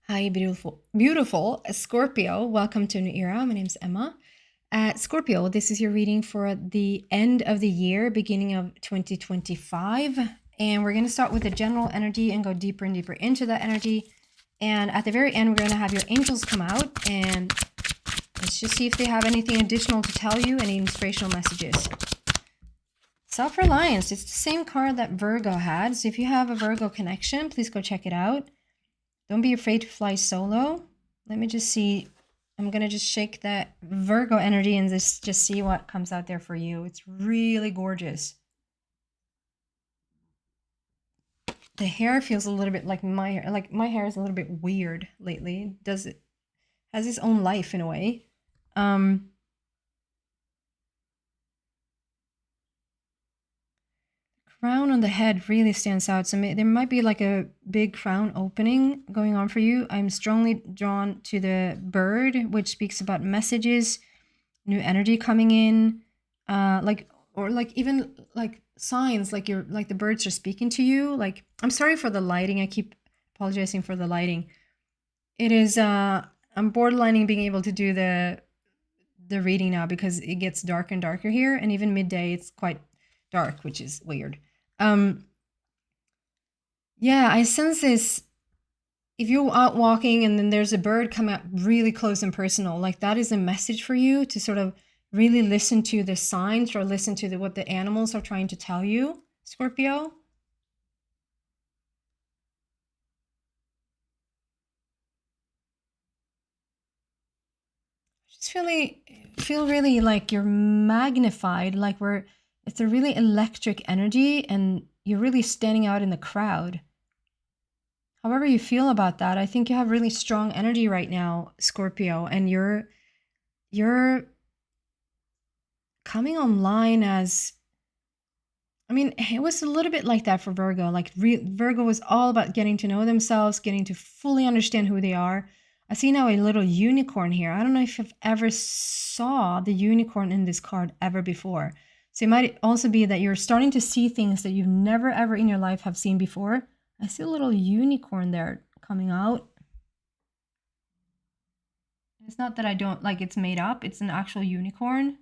Hi, beautiful Scorpio. Welcome to a new era. My name's Emma. Scorpio, this is your reading for the end of the year, beginning of 2025. And we're going to start with the general energy and go deeper and deeper into that energy. And at the very end, we're going to have your angels come out and let's just see if they have anything additional to tell you, any inspirational messages. Self-reliance, it's the same card that Virgo had. So if you have a Virgo connection, please go check it out. Don't be afraid to fly solo. Let me just see. I'm going to just shake that Virgo energy and just see what comes out there for you. It's really gorgeous. The hair feels a little bit like my hair. Like my hair is a little bit weird lately. Does it has its own life in a way. Crown on the head really stands out. So there might be like a big crown opening going on for you. I'm strongly drawn to the bird, which speaks about messages, new energy coming in, or even like signs, like the birds are speaking to you. Like, I'm sorry for the lighting. I keep apologizing for the lighting. It is I'm borderlining being able to do the reading now because it gets darker and darker here, and even midday it's quite dark, which is weird. Yeah, I sense this. If you're out walking and then there's a bird coming up really close and personal, like that is a message for you to sort of really listen to the signs or listen to what the animals are trying to tell you, Scorpio. Just feel really like you're magnified, like it's a really electric energy and you're really standing out in the crowd. However you feel about that, I think you have really strong energy right now, Scorpio, and you're coming online as, I mean, it was a little bit like that for Virgo. Like Virgo was all about getting to know themselves, getting to fully understand who they are. I see now a little unicorn here. I don't know if you've ever saw the unicorn in this card ever before. So it might also be that you're starting to see things that you've never ever in your life have seen before. I see a little unicorn there coming out. It's not that I don't like it's made up. It's an actual unicorn.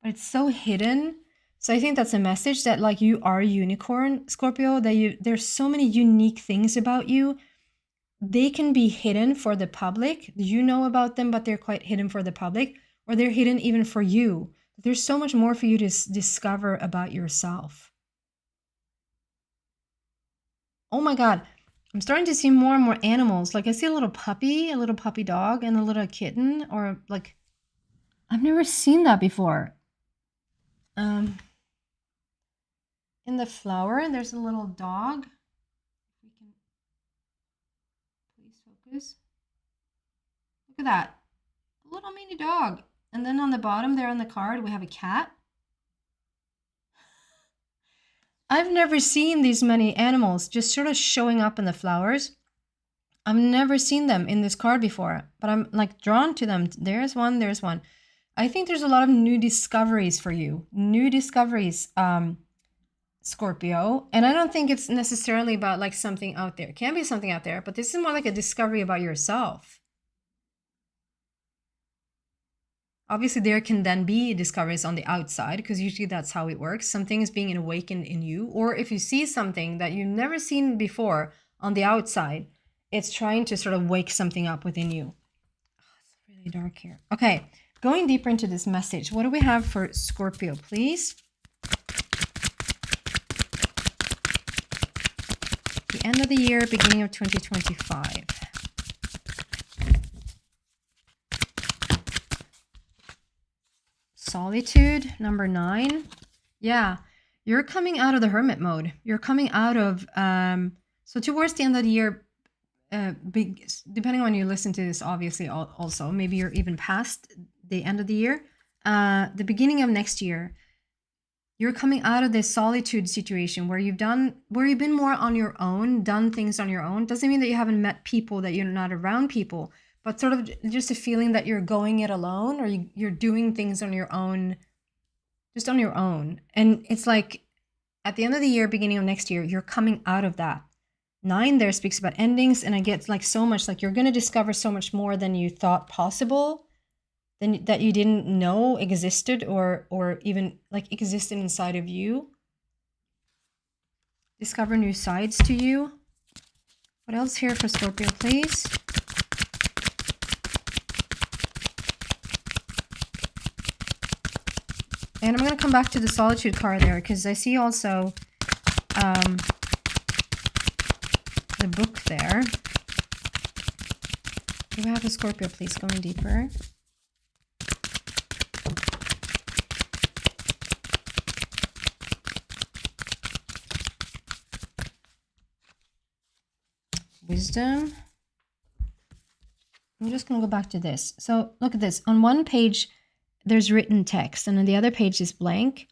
But it's so hidden. So I think that's a message that like you are a unicorn, Scorpio, that there's so many unique things about you. They can be hidden for the public. You know about them, but they're quite hidden for the public, or they're hidden even for you. There's so much more for you to discover about yourself. Oh my God. I'm starting to see more and more animals. Like I see a little puppy dog, and a little kitten, or like, I've never seen that before. In the flower, there's a little dog. If we can please focus. Look at that. A little mini dog. And then on the bottom there on the card, we have a cat. I've never seen these many animals just sort of showing up in the flowers. I've never seen them in this card before, but I'm like drawn to them. There's one, there's one. I think there's a lot of new discoveries for you. New discoveries, Scorpio. And I don't think it's necessarily about like something out there. It can be something out there, but this is more like a discovery about yourself. Obviously, there can then be discoveries on the outside, because usually that's how it works. Something is being awakened in you. Or if you see something that you've never seen before on the outside, it's trying to sort of wake something up within you. Oh, it's really dark here. Okay, going deeper into this message. What do we have for Scorpio, please? The end of the year, beginning of 2025. Solitude, number 9. Yeah, you're coming out of the hermit mode. You're coming out of, so towards the end of the year, depending on when you listen to this, obviously also, maybe you're even past the end of the year, the beginning of next year, you're coming out of this solitude situation where you've been more on your own, done things on your own. Doesn't mean that you haven't met people, that you're not around people, but sort of just a feeling that you're going it alone, or you're doing things on your own, just on your own. And it's like at the end of the year, beginning of next year, you're coming out of that. 9 there speaks about endings, and I get like so much, like you're going to discover so much more than you thought possible, than that you didn't know existed, or even like existed inside of you. Discover new sides to you. What else here for Scorpio, please? And I'm going to come back to the solitude card there, because I see also the book there. Do we have a Scorpio, please, going deeper? Wisdom. I'm just going to go back to this. So look at this. On one page, there's written text, and on the other page is blank.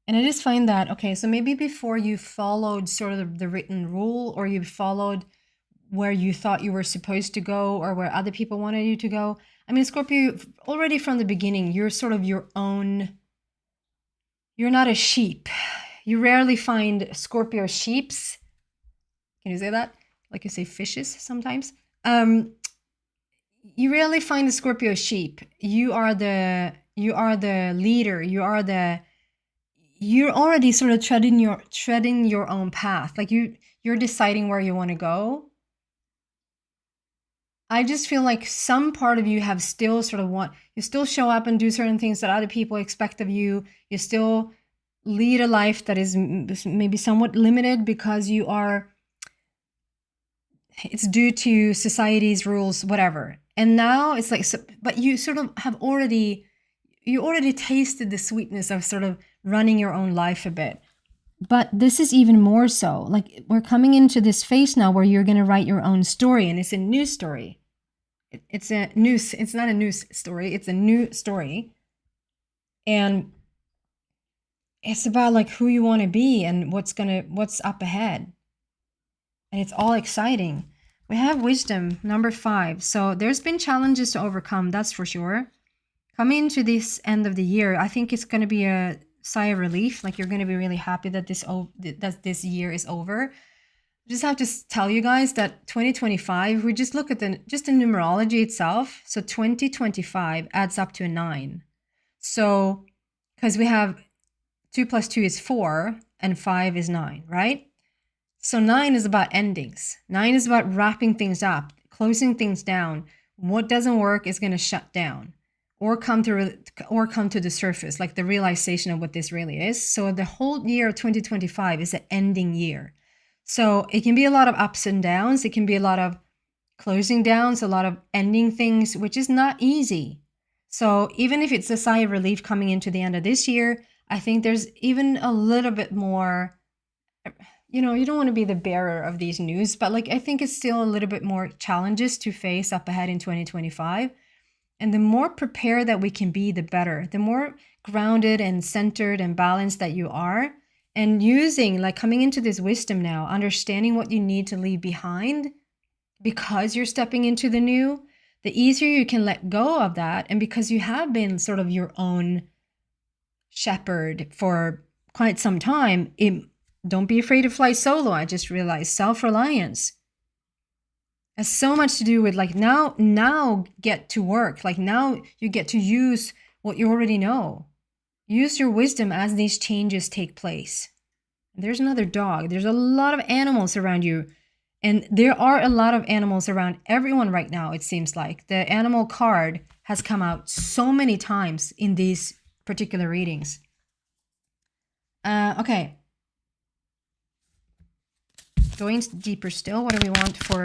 And I just find that, okay, so maybe before you followed sort of the written rule, or you followed where you thought you were supposed to go, or where other people wanted you to go. I mean, Scorpio, already from the beginning, you're sort of your own, you're not a sheep. You rarely find Scorpio sheeps. Can you say that? Like you say fishes sometimes. You rarely find a Scorpio sheep. You are the leader. You're already sort of treading your own path. Like you're deciding where you want to go. I just feel like some part of you have still sort of you still show up and do certain things that other people expect of you. You still lead a life that is maybe somewhat limited because it's due to society's rules, whatever. And now it's like, but you sort of you already tasted the sweetness of sort of running your own life a bit. But this is even more so. Like, we're coming into this phase now where you're going to write your own story, and it's a new story. It's not a news story. It's a new story. And it's about like who you want to be and what's up ahead. And it's all exciting. We have wisdom, number 5. So there's been challenges to overcome, that's for sure. Coming into this end of the year, I think it's going to be a sigh of relief. Like, you're going to be really happy that this year is over. I just have to tell you guys that 2025, we just look at the numerology itself. So 2025 adds up to a 9. So, because we have 2 plus 2 is 4 and 5 is 9, right? So 9 is about endings. 9 is about wrapping things up, closing things down. What doesn't work is going to shut down or come to the surface, like the realization of what this really is. So the whole year of 2025 is an ending year. So it can be a lot of ups and downs. It can be a lot of closing downs, a lot of ending things, which is not easy. So even if it's a sigh of relief coming into the end of this year, I think there's even a little bit more, you don't want to be the bearer of these news, but like, I think it's still a little bit more challenges to face up ahead in 2025. And the more prepared that we can be, the better. The more grounded and centered and balanced that you are, and coming into this wisdom now, understanding what you need to leave behind because you're stepping into the new, the easier you can let go of that. And because you have been sort of your own shepherd for quite some time, don't be afraid to fly solo. I just realized self-reliance has so much to do with like now get to work. Like, now you get to use what you already know. Use your wisdom as these changes take place. There's another dog. There's a lot of animals around you. And there are a lot of animals around everyone right now, it seems like. The animal card has come out so many times in these particular readings. Okay. Going deeper still, what do we want for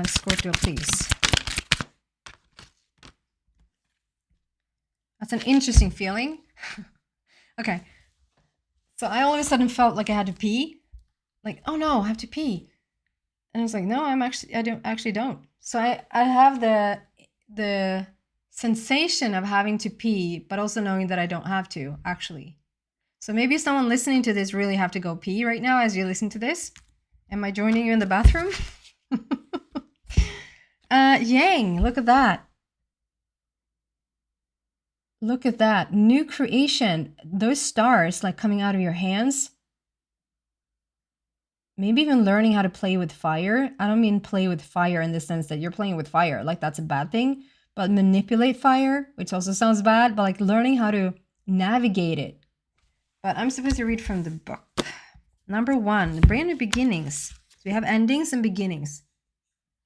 Scorpio, please? That's an interesting feeling. Okay. So I all of a sudden felt like I had to pee. Like, oh no, I have to pee. And I was like, no, I don't. So I have the sensation of having to pee, but also knowing that I don't have to, actually. So maybe someone listening to this really have to go pee right now as you listen to this. Am I joining you in the bathroom? Yang, look at that. Look at that. New creation. Those stars like coming out of your hands. maybe even learning how to play with fire. I don't mean play with fire in the sense that you're playing with fire, like that's a bad thing, but manipulate fire, which also sounds bad, but like learning how to navigate it. But I'm supposed to read from the book. Number 1, brand new beginnings. So we have endings and beginnings.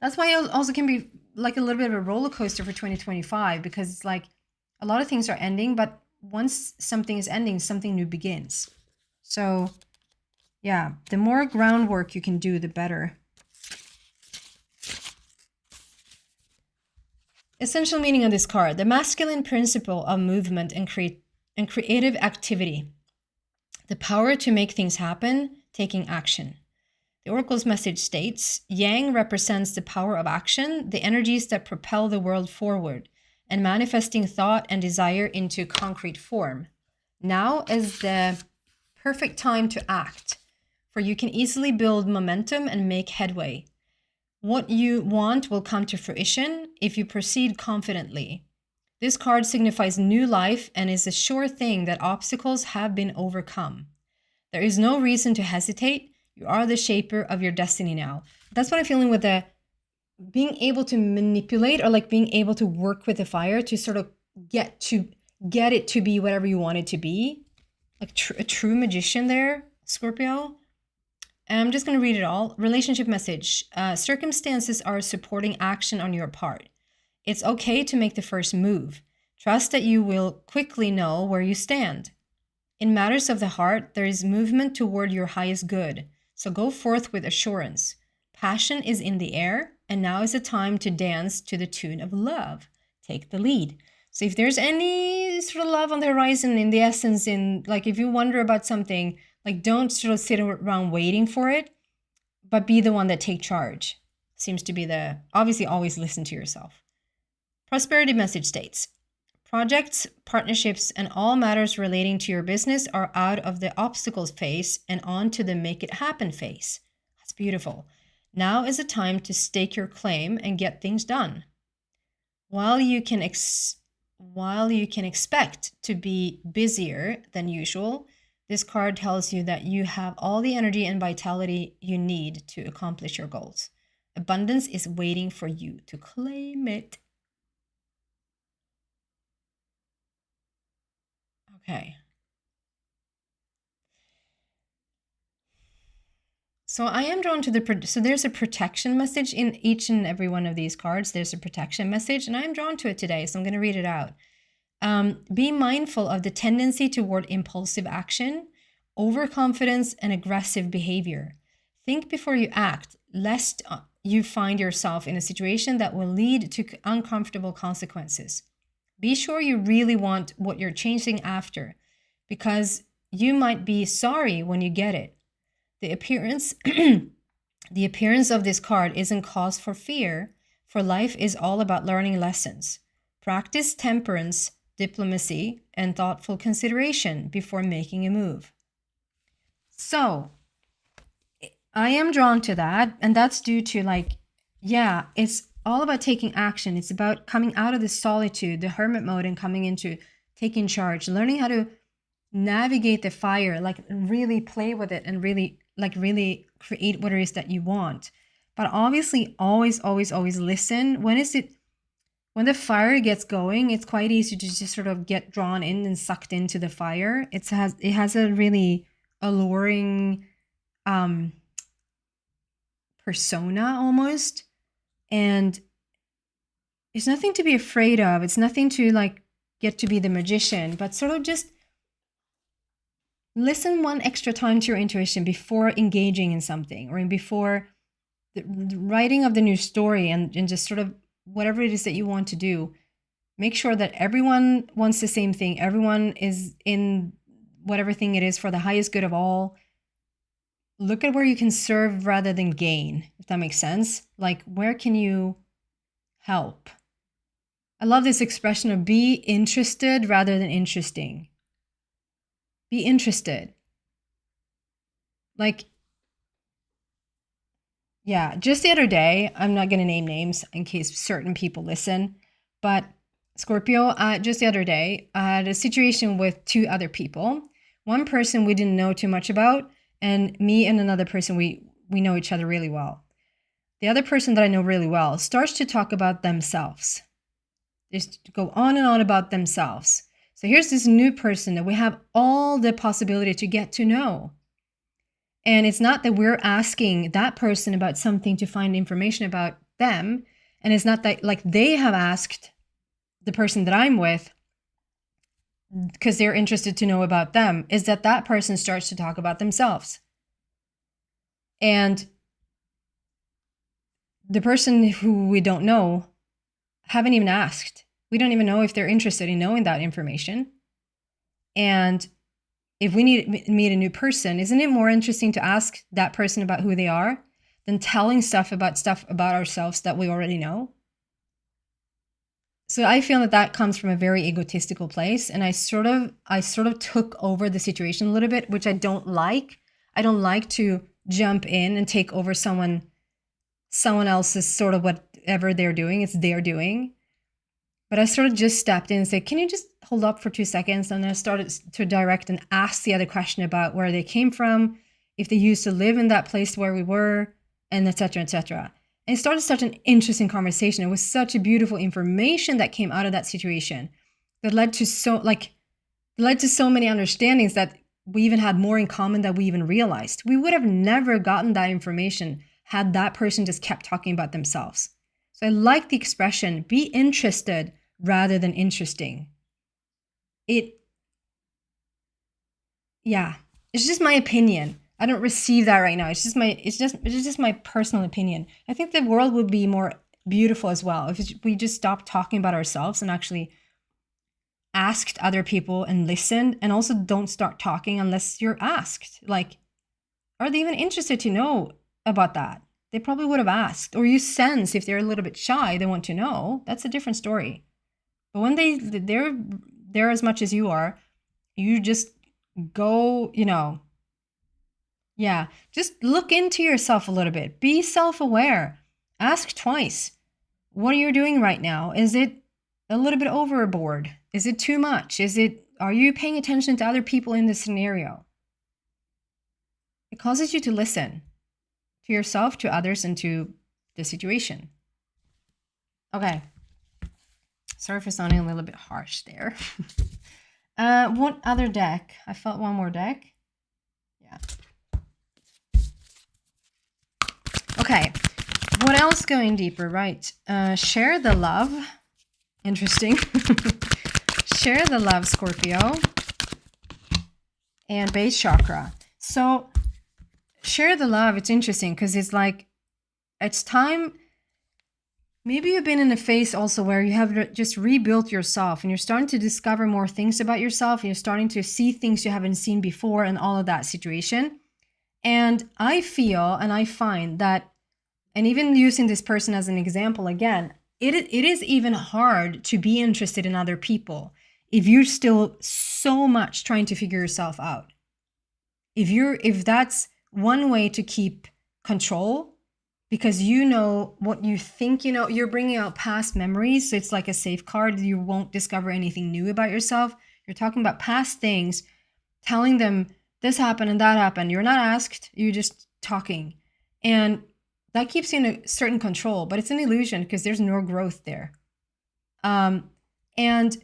That's why it also can be like a little bit of a roller coaster for 2025, because it's like a lot of things are ending, but once something is ending, something new begins. So yeah, the more groundwork you can do, the better. Essential meaning of this card: the masculine principle of movement and creative activity. The power to make things happen, taking action. The Oracle's message states, Yang represents the power of action, the energies that propel the world forward, and manifesting thought and desire into concrete form. Now is the perfect time to act, for you can easily build momentum and make headway. What you want will come to fruition if you proceed confidently. This card signifies new life and is a sure thing that obstacles have been overcome. There is no reason to hesitate. You are the shaper of your destiny now. That's what I'm feeling with the being able to manipulate, or like being able to work with the fire to sort of get it to be whatever you want it to be. Like a true magician there, Scorpio. And I'm just going to read it all. Relationship message. Circumstances are supporting action on your part. It's okay to make the first move. Trust that you will quickly know where you stand. In matters of the heart, there is movement toward your highest good. So go forth with assurance. Passion is in the air, and now is the time to dance to the tune of love. Take the lead. So if there's any sort of love on the horizon, in the essence, in like if you wonder about something, like don't sort of sit around waiting for it, but be the one that take charge. Seems to be the, obviously always listen to yourself. Prosperity message states, projects, partnerships, and all matters relating to your business are out of the obstacles phase and on to the make it happen phase. That's beautiful. Now is the time to stake your claim and get things done. While you can expect to be busier than usual, this card tells you that you have all the energy and vitality you need to accomplish your goals. Abundance is waiting for you to claim it. Okay. So I am drawn to so there's a protection message in each and every one of these cards. There's a protection message, and I am drawn to it today, so I'm going to read it out. Be mindful of the tendency toward impulsive action, overconfidence, and aggressive behavior. Think before you act, lest you find yourself in a situation that will lead to uncomfortable consequences. Be sure you really want what you're chasing after, because you might be sorry when you get it. The appearance of this card isn't cause for fear, for life is all about learning lessons. Practice temperance, diplomacy, and thoughtful consideration before making a move. So, I am drawn to that, and that's due to it's all about taking action. It's about coming out of the solitude, the hermit mode, and coming into taking charge, learning how to navigate the fire, like really play with it and really create what it is that you want. But obviously always listen. When the fire gets going, it's quite easy to just sort of get drawn in and sucked into the fire. It has a really alluring persona almost, and it's nothing to be afraid of. It's nothing to like get to be the magician, but sort of just listen one extra time to your intuition before engaging in something, or before the writing of the new story, and just sort of whatever it is that you want to do. Make sure that everyone wants the same thing. Everyone is in whatever thing it is for the highest good of all. Look at where you can serve rather than gain, if that makes sense. Like, where can you help? I love this expression of be interested rather than interesting. Be interested. Like, yeah, just the other day, I'm not going to name names in case certain people listen, but Scorpio, just the other day, I had a situation with two other people. One person we didn't know too much about, and me and another person we we know each other really well. The other person that I know really well starts to talk about themselves. Just go on and on about themselves. So here's this new person that we have all the possibility to get to know. And it's not that we're asking that person about something to find information about them. And it's not that like they have asked the person that I'm with because they're interested to know about them. Is that that person starts to talk about themselves. And the person who we don't know haven't even asked. We don't even know if they're interested in knowing that information. And if we meet a new person, isn't it more interesting to ask that person about who they are than telling stuff about ourselves that we already know? So I feel that comes from a very egotistical place, and I sort of took over the situation a little bit, which I don't like. I don't like to jump in and take over someone else's sort of whatever they're doing. It's their doing. But I sort of just stepped in and said, can you just hold up for 2 seconds? And then I started to direct and ask the other question about where they came from, if they used to live in that place where we were, and et cetera, et cetera. And it started such an interesting conversation. It was such a beautiful information that came out of that situation that led to so many understandings that we even had more in common than we even realized. We would have never gotten that information had that person just kept talking about themselves. So I like the expression, be interested rather than interesting. It's just my opinion. I don't receive that right now. It's just my personal opinion. I think the world would be more beautiful as well if we just stopped talking about ourselves and actually asked other people and listened, and also don't start talking unless you're asked. Like, are they even interested to know about that? They probably would have asked, or you sense if they're a little bit shy, they want to know. That's a different story. But when they're as much as you are, you just go, just look into yourself a little bit. Be self-aware. Ask twice. What are you doing right now? Is it a little bit overboard? Is it too much? Are you paying attention to other people in this scenario? It causes you to listen to yourself, to others, and to the situation. Okay. Sorry for sounding a little bit harsh there. What other deck? I felt one more deck. Yeah. Okay. What else going deeper? Right. Share the love. Interesting. Share the love, Scorpio. And base chakra. So share the love. It's interesting because it's like, it's time. Maybe you've been in a phase also where you have just rebuilt yourself and you're starting to discover more things about yourself, and you're starting to see things you haven't seen before and all of that situation. And I feel and I find that, and even using this person as an example again, it is even hard to be interested in other people if you're still so much trying to figure yourself out. If that's one way to keep control, because you know what you think, you're bringing out past memories. So it's like a safeguard. You won't discover anything new about yourself. You're talking about past things, telling them this happened and that happened. You're not asked, you're just talking. And that keeps you in a certain control, but it's an illusion because there's no growth there. And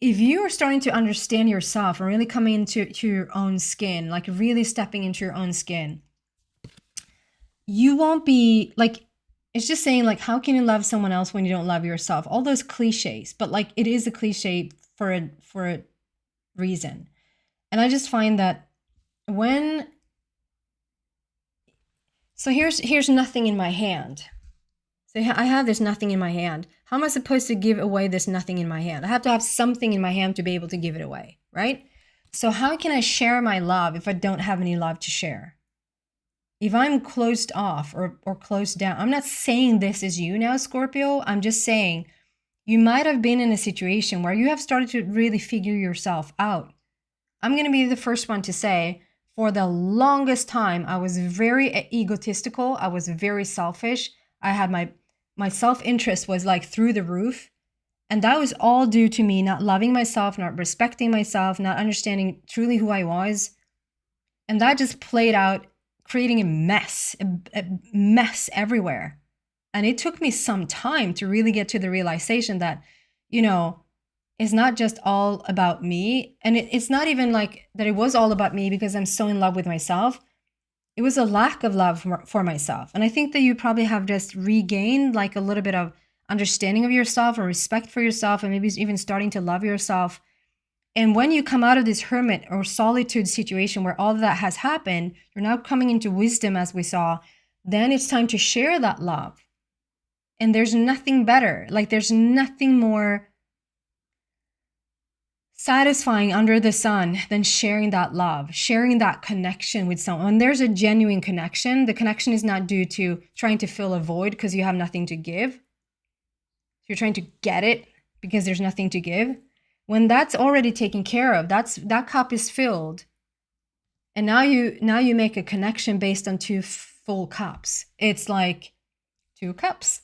if you are starting to understand yourself and really coming into your own skin, like really stepping into your own skin, you won't be like, it's just saying like, how can you love someone else when you don't love yourself? All those cliches, but like it is a cliche for a reason. And I just find that so here's nothing in my hand. So I have this nothing in my hand. How am I supposed to give away this nothing in my hand? I have to have something in my hand to be able to give it away, right? So how can I share my love if I don't have any love to share? If I'm closed off or closed down, I'm not saying this is you now, Scorpio. I'm just saying you might have been in a situation where you have started to really figure yourself out. I'm going to be the first one to say, for the longest time, I was very egotistical. I was very selfish. I had my self-interest was like through the roof. And that was all due to me not loving myself, not respecting myself, not understanding truly who I was. And that just played out creating a mess everywhere. And it took me some time to really get to the realization that, you know, it's not just all about me. And it's not even like that it was all about me because I'm so in love with myself. It was a lack of love for myself. And I think that you probably have just regained like a little bit of understanding of yourself or respect for yourself, and maybe even starting to love yourself. And when you come out of this hermit or solitude situation where all of that has happened, you're now coming into wisdom, as we saw, then it's time to share that love. And there's nothing better. Like there's nothing more satisfying under the sun than sharing that love, sharing that connection with someone. When there's a genuine connection, the connection is not due to trying to fill a void because you have nothing to give. You're trying to get it because there's nothing to give. When that's already taken care of, that cup is filled. And now you make a connection based on two full cups. It's like 2 cups.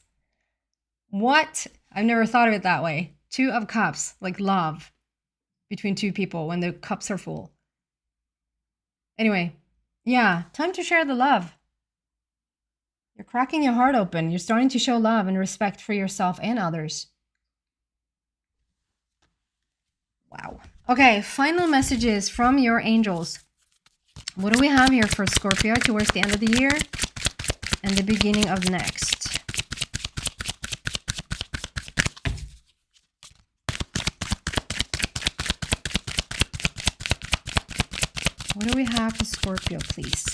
What? I've never thought of it that way. 2 of cups, like love between 2 people when the cups are full. Anyway, yeah, time to share the love. You're cracking your heart open. You're starting to show love and respect for yourself and others. Wow. Okay, final messages from your angels. What do we have here for Scorpio towards the end of the year and the beginning of next? What do we have for Scorpio, please?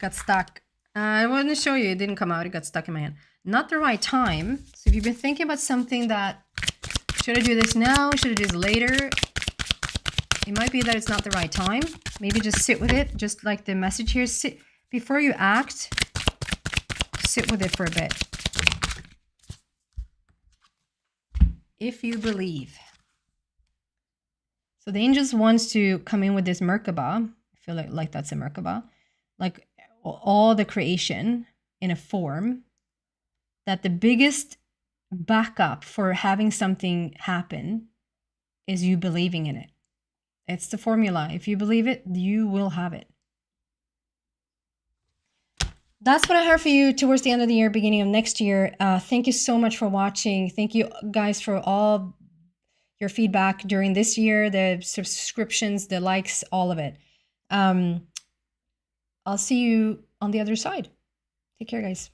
Got stuck. I wanted to show you. It didn't come out. It got stuck in my hand. Not the right time. So if you've been thinking about something that, should I do this now? Should I do this later? It might be that it's not the right time. Maybe just sit with it. Just like the message here. Sit before you act. Sit with it for a bit. If you believe. So the angels wants to come in with this Merkaba. I feel like that's a Merkaba. Like all the creation in a form, that the biggest backup for having something happen is you believing in it. It's the formula. If you believe it, you will have it. That's what I have for you towards the end of the year, beginning of next year. Thank you so much for watching. Thank you guys for all your feedback during this year, the subscriptions, the likes, all of it. I'll see you on the other side. Take care, guys.